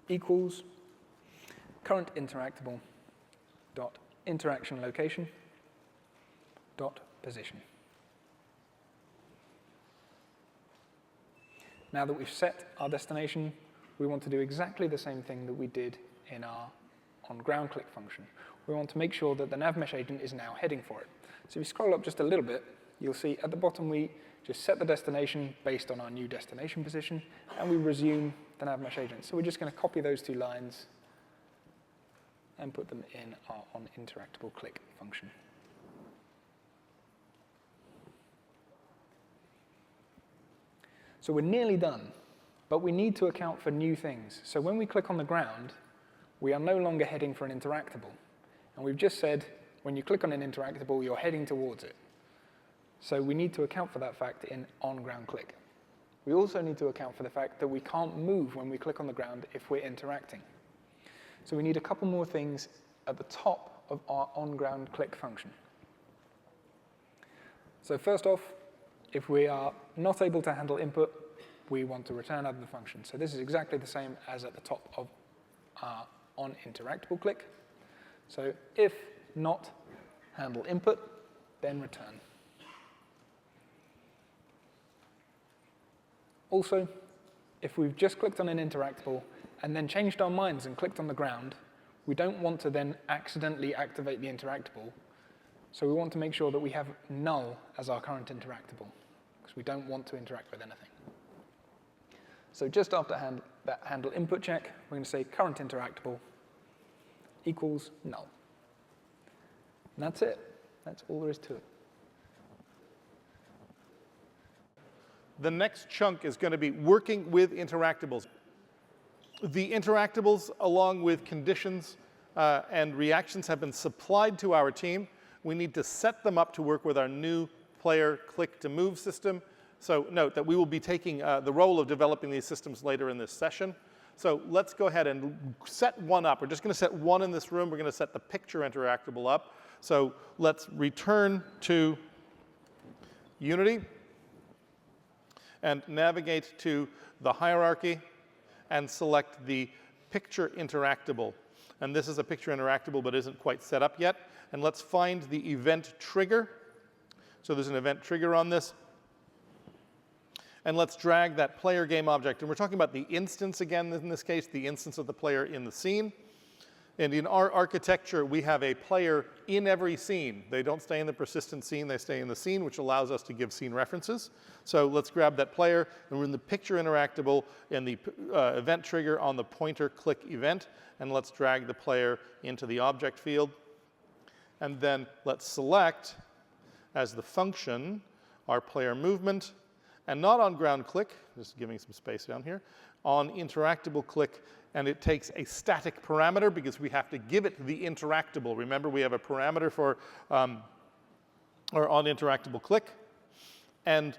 equals current interactable dot interaction location dot position. Now that we've set our destination, we want to do exactly the same thing that we did in our on-ground click function. We want to make sure that the NavMesh agent is now heading for it. So if you scroll up just a little bit, you'll see at the bottom we just set the destination based on our new destination position, and we resume the NavMesh agent. So we're just going to copy those two lines and put them in our onInteractableClick function. So we're nearly done, but we need to account for new things. So when we click on the ground, we are no longer heading for an interactable. And we've just said, when you click on an interactable, you're heading towards it. So we need to account for that fact in on-ground click. We also need to account for the fact that we can't move when we click on the ground if we're interacting. So we need a couple more things at the top of our on-ground click function. So first off, if we are not able to handle input, we want to return out of the function. So this is exactly the same as at the top of our onInteractable click. So if not handle input, then return. Also, if we've just clicked on an interactable and then changed our minds and clicked on the ground, we don't want to then accidentally activate the interactable. So we want to make sure that we have null as our current interactable, because we don't want to interact with anything. So just after that handle input check, we're going to say current interactable equals null. And that's it. That's all there is to it. The next chunk is going to be working with interactables. The interactables, along with conditions and reactions, have been supplied to our team. We need to set them up to work with our new player click-to-move system. So note that we will be taking the role of developing these systems later in this session. So let's go ahead and set one up. We're just going to set one in this room. We're going to set the Picture Interactable up. So let's return to Unity and navigate to the hierarchy and select the Picture Interactable. And this is a Picture Interactable, but isn't quite set up yet. And let's find the event trigger. So there's an event trigger on this. And let's drag that player game object. And we're talking about the instance again, in this case, the instance of the player in the scene. And in our architecture, we have a player in every scene. They don't stay in the persistent scene, they stay in the scene, which allows us to give scene references. So let's grab that player, and we're in the Picture Interactable and the event trigger on the pointer click event. And let's drag the player into the object field. And then let's select as the function our player movement, and not on ground click, just giving some space down here, on interactable click, and it takes a static parameter because we have to give it the interactable. Remember, we have a parameter for our on interactable click. And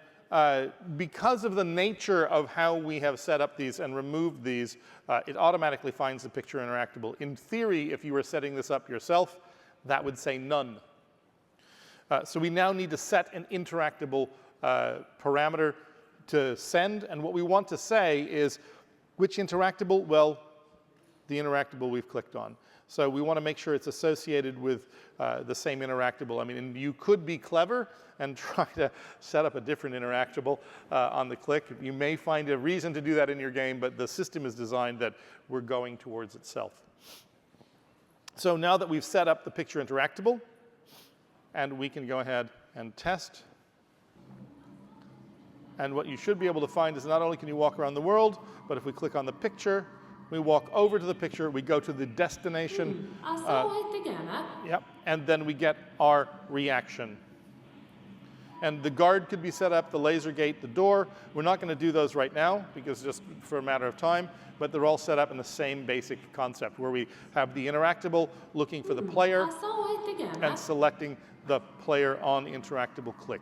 because of the nature of how we have set up these and removed these, it automatically finds the Picture Interactable. In theory, if you were setting this up yourself, that would say none. So we now need to set an interactable parameter to send, and what we want to say is which interactable? Well, the interactable we've clicked on. So we want to make sure it's associated with the same interactable. I mean, and you could be clever and try to set up a different interactable on the click. You may find a reason to do that in your game, but the system is designed that we're going towards itself. So now that we've set up the Picture Interactable, and we can go ahead and test. And what you should be able to find is not only can you walk around the world, but if we click on the picture, we walk over to the picture, we go to the destination. Yep, and then we get our reaction. And the guard could be set up, the laser gate, the door. We're not going to do those right now, because just for a matter of time, but they're all set up in the same basic concept, where we have the interactable looking for the player and selecting the player on interactable click.